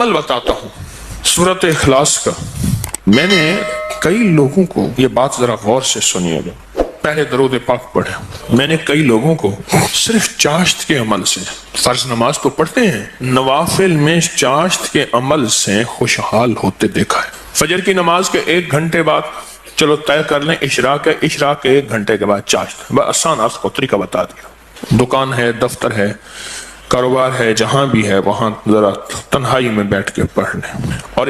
عمل بتاتا ہوں سورۃ اخلاص کا. میں نے کئی لوگوں کو، یہ بات ذرا غور سے سنیے گا، پہلے درود پاک پڑھے. میں نے کئی لوگوں کو صرف چاشت کے عمل سے، فرض نماز تو پڑھتے ہیں، نوافل میں چاشت کے عمل سے خوشحال ہوتے دیکھا ہے. فجر کی نماز کے 1 گھنٹے بعد چلو طے کر لیں اشراق ہے، اشراق کے 1 گھنٹے کے بعد چاشت. بس آسان آپ کو طریقہ بتا دیا. دکان ہے، دفتر ہے، کاروبار ہے، جہاں بھی ہے وہاں ذرا تنہائی میں بیٹھ کے پڑھ لیں. اور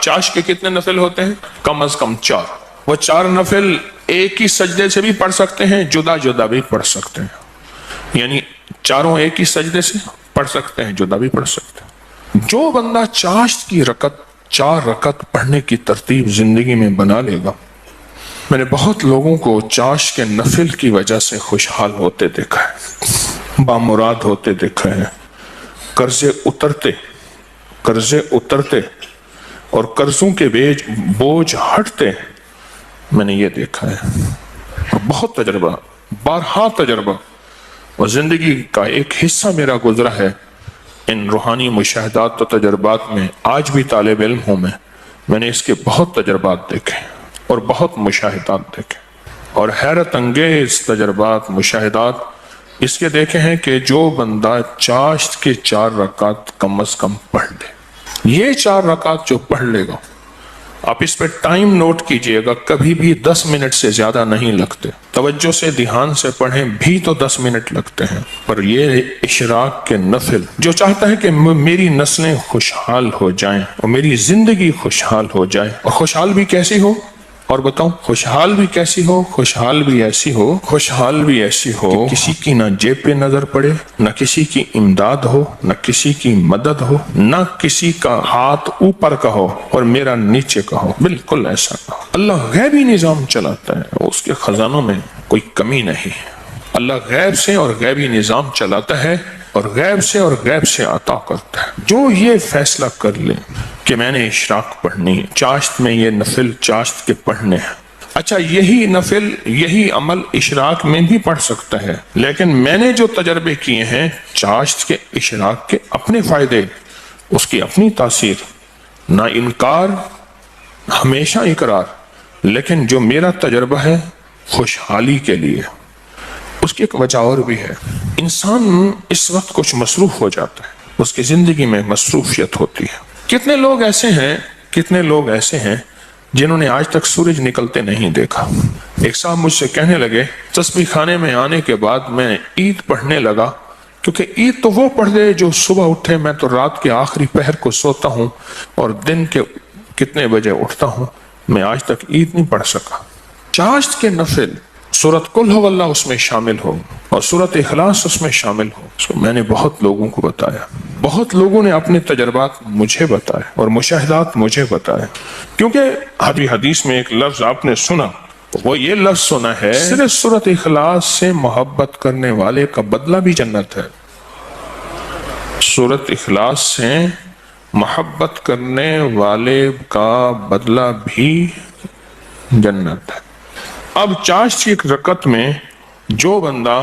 چاشت کے کتنے نفل ہوتے ہیں؟ کم از کم 4. وہ 4 نفل ایک ہی سجدے سے بھی پڑھ سکتے ہیں، جدا جدا بھی پڑھ سکتے ہیں. یعنی چاروں ایک ہی سجدے سے پڑھ سکتے ہیں، جدا بھی پڑھ سکتے ہیں. جو بندہ چاشت کی 4 رکعت پڑھنے کی ترتیب زندگی میں بنا لے گا، میں نے بہت لوگوں کو چاشت کے نفل کی وجہ سے خوشحال ہوتے دیکھا ہے، بامراد ہوتے دیکھا ہے، قرضے اترتے اور قرضوں کے بوجھ ہٹتے. میں نے یہ دیکھا ہے، اور بہت تجربہ، بارہا تجربہ، اور زندگی کا ایک حصہ میرا گزرا ہے ان روحانی مشاہدات و تجربات میں. آج بھی طالب علم ہوں میں نے اس کے بہت تجربات دیکھے اور بہت مشاہدات دیکھے، اور حیرت انگیز تجربات، مشاہدات اس کے دیکھے ہیں کہ جو بندہ چاشت کے 4 رکعت کم از کم پڑھ لے، یہ 4 رکعت جو پڑھ لے گا، آپ اس پہ ٹائم نوٹ کیجئے گا، کبھی بھی 10 منٹ سے زیادہ نہیں لگتے. توجہ سے دھیان سے پڑھیں بھی تو 10 منٹ لگتے ہیں. پر یہ اشراق کے نفل جو چاہتا ہے کہ میری نسلیں خوشحال ہو جائیں اور میری زندگی خوشحال ہو جائے، اور خوشحال بھی کیسی ہو، اور بتاؤں خوشحال بھی کیسی ہو، خوشحال بھی ایسی ہو کہ کسی کی نہ جیب پہ نظر پڑے، نہ کسی کی امداد ہو، نہ کسی کی مدد ہو، نہ کسی کا ہاتھ اوپر کا ہو اور میرا نیچے کا ہو. بالکل ایسا نہ ہو. اللہ غیبی نظام چلاتا ہے، اس کے خزانوں میں کوئی کمی نہیں ہے. اللہ غیب سے اور غیبی نظام چلاتا ہے اور غیب سے عطا کرتا ہے. جو یہ فیصلہ کر لے کہ میں نے اشراق پڑھنی ہے، چاشت میں یہ نفل چاشت کے پڑھنے ہیں. اچھا، یہی نفل، یہی عمل اشراق میں بھی پڑھ سکتا ہے، لیکن میں نے جو تجربے کیے ہیں چاشت کے، اشراق کے اپنے فائدے، اس کی اپنی تاثیر، نہ انکار، ہمیشہ اقرار. لیکن جو میرا تجربہ ہے خوشحالی کے لیے، اس کی ایک وجہ اور بھی ہے. انسان اس وقت کچھ مصروف ہو جاتا ہے، اس کی زندگی میں مصروفیت ہوتی ہے. کتنے لوگ ایسے ہیں جنہوں نے آج تک سورج نکلتے نہیں دیکھا. ایک صاحب مجھ سے کہنے لگے تسبیح خانے میں آنے کے بعد میں عید پڑھنے لگا، کیونکہ عید تو وہ پڑھ لے جو صبح اٹھے، میں تو رات کے آخری پہر کو سوتا ہوں اور دن کے کتنے بجے اٹھتا ہوں، میں آج تک عید نہیں پڑھ سکا. چاشت کے نفل، سورۃ قل هو اللہ اس میں شامل ہو اور سورۃ اخلاص اس میں شامل ہو، اس کو میں نے بہت لوگوں کو بتایا. بہت لوگوں نے اپنے تجربات مجھے بتائے اور مشاہدات مجھے بتائے. کیونکہ حدیث میں ایک لفظ آپ نے سنا، وہ یہ لفظ سنا ہے، صرف سورۃ اخلاص سے محبت کرنے والے کا بدلہ بھی جنت ہے. سورۃ اخلاص سے محبت کرنے والے کا بدلہ بھی جنت ہے. اب چاشت کی ایک رکعت میں جو بندہ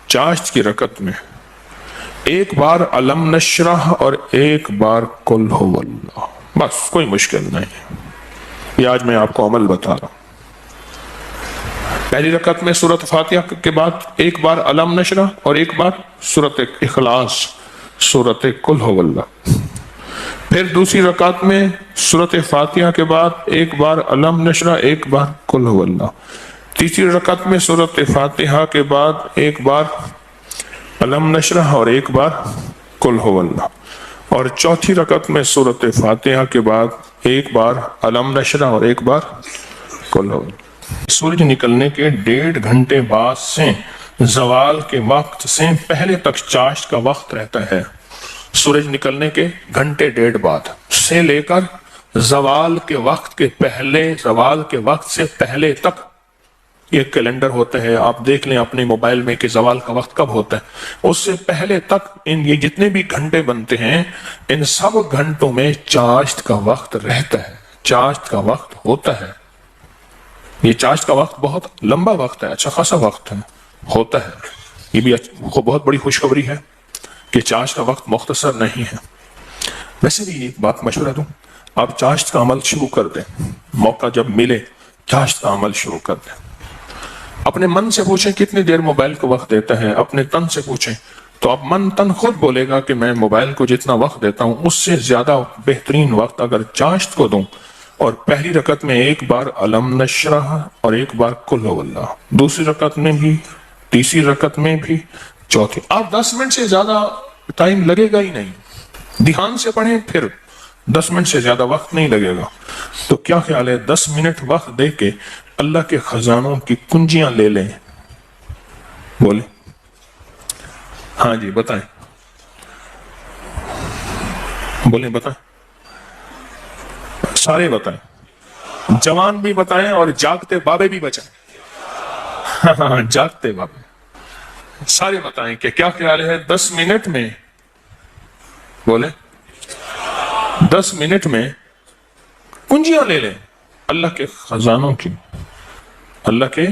چاشت کی رکعت میں 1 بار علم نشرح اور 1 بار قل هو اللہ، بس کوئی مشکل نہیں. یہ آج میں آپ کو عمل بتا رہا ہوں. پہلی رکعت میں سورۃ فاتحہ کے بعد 1 بار علم نشرح اور 1 بار سورۃ اخلاص، سورۃ قل هو اللہ. پھر دوسری رکعت میں سورۃ فاتحہ کے بعد 1 بار علم نشرح، 1 بار قل هو اللہ. تیسری رکعت میں سورۃ فاتحہ کے بعد 1 بار علم نشرح اور 1 بار قل هو اللہ. اور چوتھی رکعت میں سورۃ فاتحہ کے بعد 1 بار علم نشرح اور 1 بار قل هو اللہ. سورج نکلنے کے 1.5 گھنٹے بعد سے زوال کے وقت سے پہلے تک چاشت کا وقت رہتا ہے. سورج نکلنے کے 1.5 گھنٹے بعد سے لے کر زوال کے وقت کے پہلے، زوال کے وقت سے پہلے تک یہ کیلنڈر ہوتا ہے، آپ دیکھ لیں اپنے موبائل میں کہ زوال کا وقت کب ہوتا ہے. اس سے پہلے تک یہ جتنے بھی گھنٹے بنتے ہیں، ان سب گھنٹوں میں چاشت کا وقت رہتا ہے، چاشت کا وقت ہوتا ہے. یہ چاشت کا وقت بہت لمبا وقت ہے، اچھا خاصا وقت ہے، ہوتا ہے. یہ بھی بہت بڑی خوشخبری ہے کہ چاشت کا وقت مختصر نہیں ہے. ویسے بھی ایک بات مشورہ دوں، آپ چاشت کا عمل شروع کر دیں، موقع جب ملے چاشت کا عمل شروع کر دیں۔ اپنے من سے پوچھیں کتنی دیر موبائل کو وقت دیتا ہے، اپنے تن سے پوچھیں تو اب من تن خود بولے گا کہ میں موبائل کو جتنا وقت دیتا ہوں اس سے زیادہ بہترین وقت اگر چاشت کو دوں، اور پہلی رکعت میں ایک بار علم نشرح اور ایک بار قل هو اللہ، دوسری رکعت میں بھی، تیسری رکعت میں بھی، چوتھی، آپ 10 منٹ سے زیادہ ٹائم لگے گا ہی نہیں، دھیان سے پڑھیں پھر 10 منٹ سے زیادہ وقت نہیں لگے گا۔ تو کیا خیال ہے 10 منٹ وقت دے کے اللہ کے خزانوں کی کنجیاں لے لیں؟ بولیں، ہاں جی بتائیں، بولیں بتائیں، سارے بتائیں، جوان بھی بتائیں اور جاگتے بابے بھی بچائیں، ہاں جاگتے بابے سارے بتائیں کہ کیا خیال ہے 10 منٹ میں، بولیں 10 منٹ میں کنجیاں لے لیں اللہ کے خزانوں کی، اللہ کے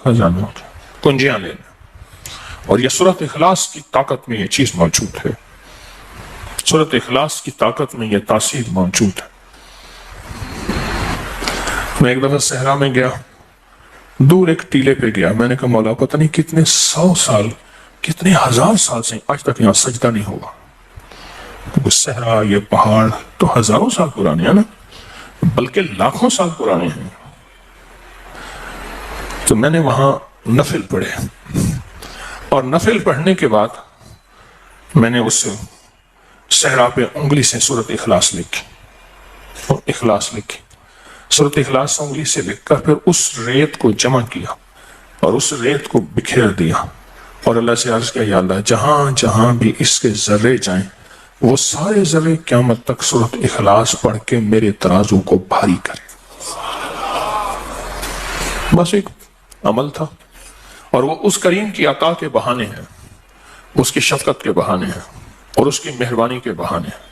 خزانوں کی کنجیاں لے لیں۔ اور یہ سورۃ اخلاص کی طاقت میں یہ چیز موجود ہے، سورۃ اخلاص کی طاقت میں یہ تاثیر موجود ہے۔ میں ایک دفعہ صحرا میں گیا، دور ایک ٹیلے پہ گیا، میں نے کہا مولا پتہ نہیں کتنے 100 سال کتنے 1000 سال سے آج تک یہاں سجدہ نہیں ہوا، کیونکہ صحرا یہ پہاڑ تو ہزاروں سال پرانے ہیں نا، بلکہ لاکھوں سال پرانے ہیں۔ تو میں نے وہاں نفل پڑھے، اور نفل پڑھنے کے بعد میں نے اس صحرا پہ انگلی سے سورۃ اخلاص لکھی، اور اخلاص لکھی، سورۃ اخلاص انگلی سے لکھ کر پھر اس ریت کو جمع کیا اور اس ریت کو بکھیر دیا، اور اللہ سے عرض کیا یا اللہ جہاں جہاں بھی اس کے ذرے جائیں وہ سارے ذرے قیامت تک سورۃ اخلاص پڑھ کے میرے ترازو کو بھاری کرے۔ بس ایک عمل تھا، اور وہ اس کریم کی عطا کے بہانے ہیں، اس کی شفقت کے بہانے ہیں، اور اس کی مہربانی کے بہانے ہیں۔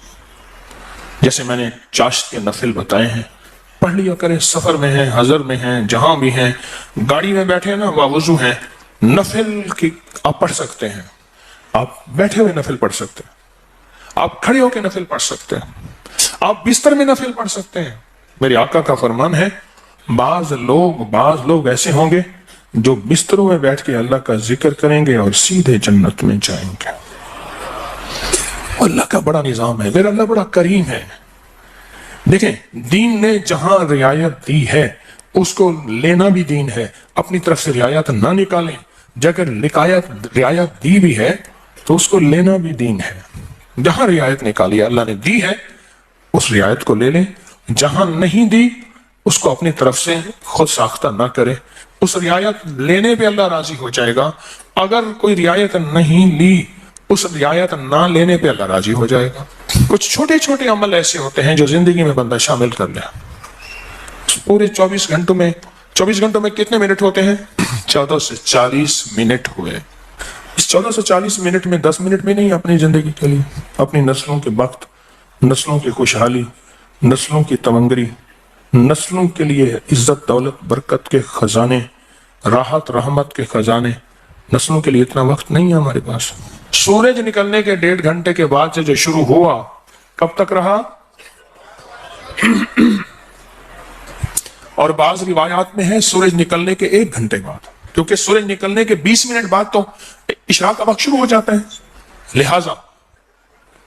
جیسے میں نے چاشت کے نفل بتائے ہیں، پڑھ لیا کریں، سفر میں ہیں، حضر میں ہیں، جہاں بھی ہیں، گاڑی میں بیٹھے ہیں نا باوضو ہیں، نفل کی آپ پڑھ سکتے ہیں، آپ بیٹھے ہوئے نفل پڑھ سکتے ہیں، آپ کھڑے ہو کے نفل پڑھ سکتے ہیں، آپ بستر میں نفل پڑھ سکتے ہیں۔ میرے آقا کا فرمان ہے بعض لوگ ایسے ہوں گے جو بستروں میں بیٹھ کے اللہ کا ذکر کریں گے اور سیدھے جنت میں جائیں گے۔ اللہ کا بڑا نظام ہے، میرا اللہ بڑا کریم ہے۔ دیکھیں دین نے جہاں رعایت دی ہے اس کو لینا بھی دین ہے، اپنی طرف سے رعایت نہ نکالیں، اگر رعایت دی بھی ہے تو اس کو لینا بھی دین ہے۔ جہاں رعایت نکالی اللہ نے دی ہے اس رعایت کو لے لیں، جہاں نہیں دی اس کو اپنی طرف سے خود ساختہ نہ کرے، اس رعایت لینے پہ اللہ راضی ہو جائے گا، اگر کوئی رعایت نہیں لی اس رعایت نہ لینے پہ اللہ راضی ہو جائے گا۔ کچھ چھوٹے چھوٹے عمل ایسے ہوتے ہیں جو زندگی میں بندہ شامل کر لے۔ پورے 24 گھنٹوں میں کتنے منٹ ہوتے ہیں؟ 14 سے 40 منٹ ہوئے۔ اس 14 سے 40 منٹ میں 10 منٹ بھی نہیں اپنی زندگی کے لیے، اپنی نسلوں کے وقت، نسلوں کی خوشحالی، نسلوں کی تمنگری، نسلوں کے لیے عزت دولت برکت کے خزانے، راحت رحمت کے خزانے، نسلوں کے لیے اتنا وقت نہیں ہے ہمارے پاس۔ سورج نکلنے کے 1.5 گھنٹے کے بعد سے جو شروع ہوا کب تک رہا؟ اور بعض روایات میں ہے سورج نکلنے کے 1 گھنٹے بعد، کیونکہ سورج نکلنے کے 20 منٹ بعد تو اشراق کا وقت شروع ہو جاتا ہے، لہذا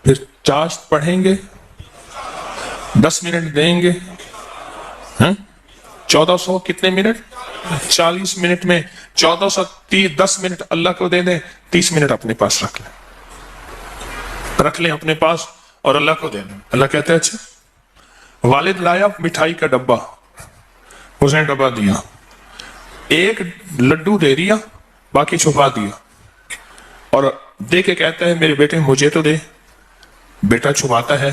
پھر چاشت پڑھیں گے، 10 منٹ دیں گے، 1400 کتنے منٹ؟ 40 منٹ میں 10 منٹ اللہ کو دے دیں، 30 منٹ اپنے پاس رکھ لیں اپنے پاس اور اللہ کو دے دیں۔ اللہ کہتے ہیں اچھا والد لایا مٹھائی کا ڈبہ، اس نے ڈبہ دیا، ایک لڈو دے دیا باقی چھپا دیا، اور دے کے کہتا ہے میرے بیٹے مجھے تو دے، بیٹا چھپاتا ہے،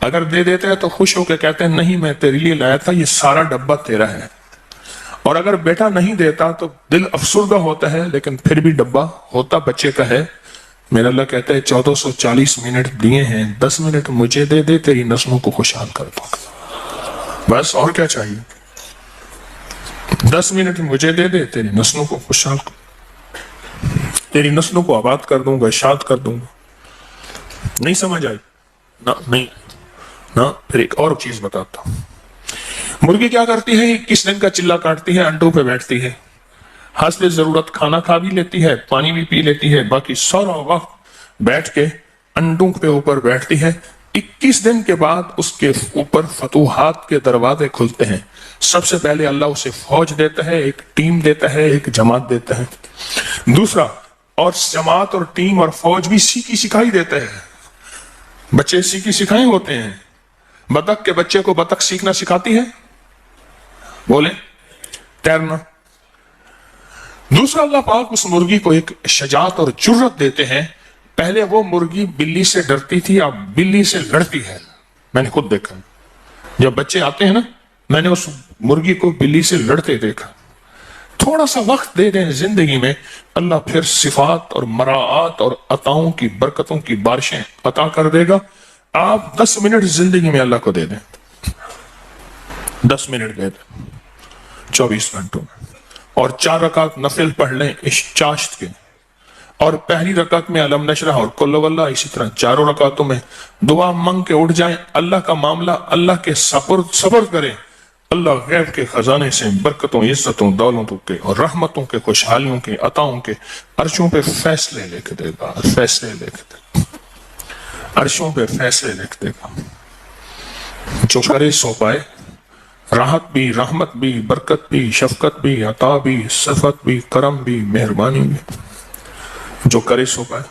اگر دے دیتا ہے تو خوش ہو کے کہتے ہیں نہیں میں تیرے لیے لایا تھا، یہ سارا ڈبہ تیرا ہے، اور اگر بیٹا نہیں دیتا تو دل افسردہ ہوتا ہے لیکن پھر بھی ڈبہ ہوتا بچے کا ہے۔ میرا اللہ کہتا ہے 1440 منٹ دیے ہیں، 10 منٹ مجھے دے دے، تیری نسلوں کو خوشحال کر دوں گا، بس اور کیا چاہیے؟ 10 منٹ مجھے دے دے، تیری نسلوں کو خوشحال تیری نسلوں کو آباد کر دوں گا، شاد کر دوں گا۔ نہیں سمجھ آئی؟ نہیں نا، پھر ایک اور چیز بتاتا ہوں۔ مرغی کیا کرتی ہے؟ 21 دن کا چلہ کاٹتی ہے، انڈوں پہ بیٹھتی ہے، حسب ضرورت کھانا کھا بھی لیتی ہے، پانی بھی پی لیتی ہے، باقی سارا وقت بیٹھ کے انڈوں پہ اوپر بیٹھتی ہے۔ 21 دن کے بعد اس کے اوپر فتوحات کے دروازے کھلتے ہیں۔ سب سے پہلے اللہ اسے فوج دیتا ہے، ایک ٹیم دیتا ہے، ایک جماعت دیتا ہے۔ دوسرا، اور جماعت اور ٹیم اور فوج بھی سیکھی سکھائی دیتا ہے۔ بچے سیکھی سکھائے ہوتے ہیں۔ بطخ کے بچے کو بطخ سیکھنا سکھاتی ہے، بولے تیرنا۔ دوسرا، اللہ پاک اس مرغی کو ایک شجاعت اور جرت دیتے ہیں۔ پہلے وہ مرغی بلی سے ڈرتی تھی، اب بلی سے لڑتی ہے۔ میں نے خود دیکھا، جب بچے آتے ہیں نا، میں نے اس مرغی کو بلی سے لڑتے دیکھا۔ تھوڑا سا وقت دے دیں زندگی میں، اللہ پھر صفات اور مراعات اور عطاؤں کی برکتوں کی بارشیں عطا کر دے گا۔ آپ 10 منٹ زندگی میں اللہ کو دے دیں، 10 منٹ دے دیں 24 گھنٹوں میں، اور 4 رکعت نفل پڑھ لیں اس چاشت کے، اور پہلی رکعت میں علم نشرح اور کل واللہ، اسی طرح 4 رکعتوں میں دعا مانگ کے اٹھ جائیں۔ اللہ کا معاملہ اللہ کے سپرد کریں۔ اللہ غیب کے خزانے سے برکتوں، عزتوں، دولتوں کے اور رحمتوں کے، خوشحالیوں کے، عطاؤں کے عرشوں پہ فیصلے لکھ دے گا، فیصلے لکھ دے گا، عرشوں پہ فیصلے لکھ دے گا۔ جو کرے سو پائے، راحت بھی، رحمت بھی، برکت بھی، شفقت بھی، عطا بھی، صفت بھی، کرم بھی، مہربانی بھی، جو کرے سو پائے۔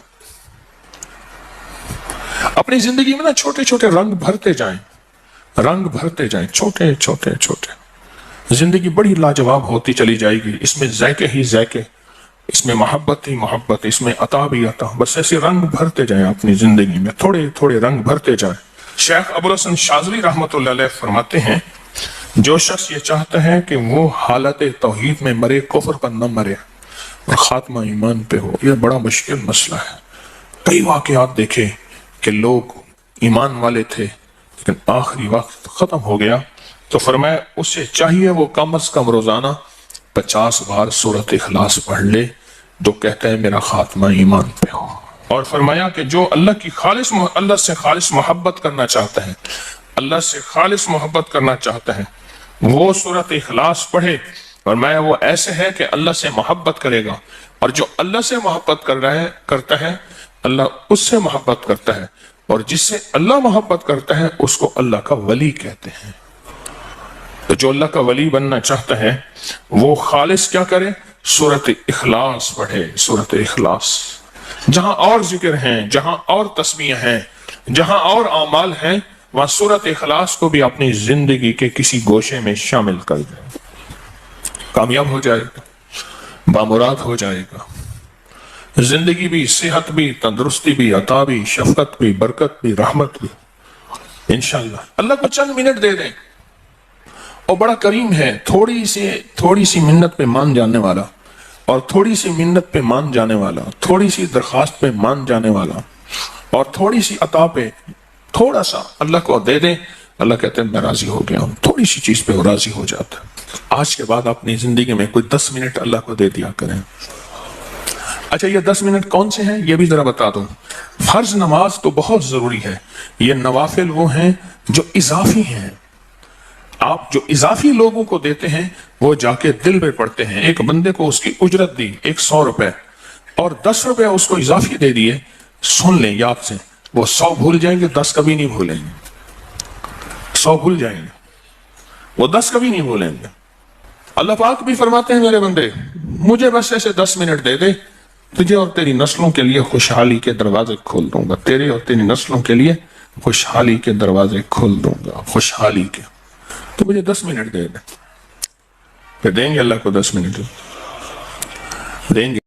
اپنی زندگی میں نا چھوٹے چھوٹے رنگ بھرتے جائیں، رنگ بھرتے جائیں، چھوٹے چھوٹے چھوٹے۔ زندگی بڑی لاجواب ہوتی چلی جائے گی، اس میں ذائقے ہی ذائقے، اس میں محبت ہی محبت، اس میں عطا بھی عطا۔ بس ایسے رنگ بھرتے جائیں اپنی زندگی میں، تھوڑے تھوڑے رنگ بھرتے جائیں۔ شیخ ابوالحسن شاذلی رحمۃ اللہ علیہ فرماتے ہیں، جو شخص یہ چاہتا ہے کہ وہ حالت توحید میں مرے، کفر پر نہ مرے اور خاتمہ ایمان پہ ہو، یہ بڑا مشکل مسئلہ ہے۔ کئی واقعات دیکھے کہ لوگ ایمان والے تھے لیکن آخری وقت ختم ہو گیا، تو فرمایا اسے چاہیے وہ کم از کم روزانہ 50 بار سورۃ اخلاص پڑھ لے، جو کہتا ہے میرا خاتمہ ایمان پہ ہو۔ اور فرمایا کہ جو اللہ سے خالص محبت کرنا چاہتا ہے، اللہ سے خالص محبت کرنا چاہتا ہے، وہ سورۃ اخلاص پڑھے۔ فرمایا وہ ایسے ہے کہ اللہ سے محبت کرے گا، اور جو اللہ سے محبت کرتا ہے اللہ اس سے محبت کرتا ہے، اور جس سے اللہ محبت کرتا ہے اس کو اللہ کا ولی کہتے ہیں۔ تو جو اللہ کا ولی بننا چاہتا ہے وہ خالص کیا کرے؟ سورۃ اخلاص پڑھے، سورۃ اخلاص۔ جہاں اور ذکر ہیں، جہاں اور تسبیح ہیں، جہاں اور اعمال ہیں، وہاں سورۃ اخلاص کو بھی اپنی زندگی کے کسی گوشے میں شامل کر دیں، کامیاب ہو جائے گا، بامراد ہو جائے گا۔ زندگی بھی، صحت بھی، تندرستی بھی، عطا بھی، شفقت بھی، برکت بھی، رحمت بھی، انشاءاللہ۔ اللہ کو چند منٹ دے دیں، اور بڑا کریم ہے، تھوڑی سی منت پہ مان جانے والا، اور تھوڑی سی منت پہ مان جانے والا، تھوڑی سی درخواست پہ مان جانے والا، اور تھوڑی سی عطا پہ تھوڑا سا اللہ کو دے دیں، اللہ کہتے ہیں میں راضی ہو گیا ہوں۔ تھوڑی سی چیز پہ وہ راضی ہو جاتا ہے۔ آج کے بعد اپنی زندگی میں کوئی 10 منٹ اللہ کو دے دیا کریں۔ اچھا، یہ 10 منٹ کون سے ہیں یہ بھی ذرا بتا دوں۔ فرض نماز تو بہت ضروری ہے، یہ نوافل وہ ہیں جو اضافی ہیں۔ آپ جو اضافی لوگوں کو دیتے ہیں وہ جا کے دل پہ پڑتے ہیں۔ ایک بندے کو اس کی اجرت دی 100 روپے، اور 10 روپے اس کو اضافی دے دیے، سن لیں یاد سے، وہ 100 بھول جائیں گے، 10 کبھی نہیں بھولیں گے۔ 100 بھول جائیں گے، وہ 10 کبھی نہیں بھولیں گے۔ اللہ پاک بھی فرماتے ہیں میرے بندے مجھے بس ایسے 10 منٹ دے دے، تجھے اور تیری نسلوں کے لیے خوشحالی کے دروازے کھول دوں گا، تیرے اور تیری نسلوں کے لیے خوشحالی کے دروازے کھول دوں گا، خوشحالی کے۔ تو مجھے 10 منٹ دے دیں، پھر دیں گے اللہ کو 10 منٹ دیں گے۔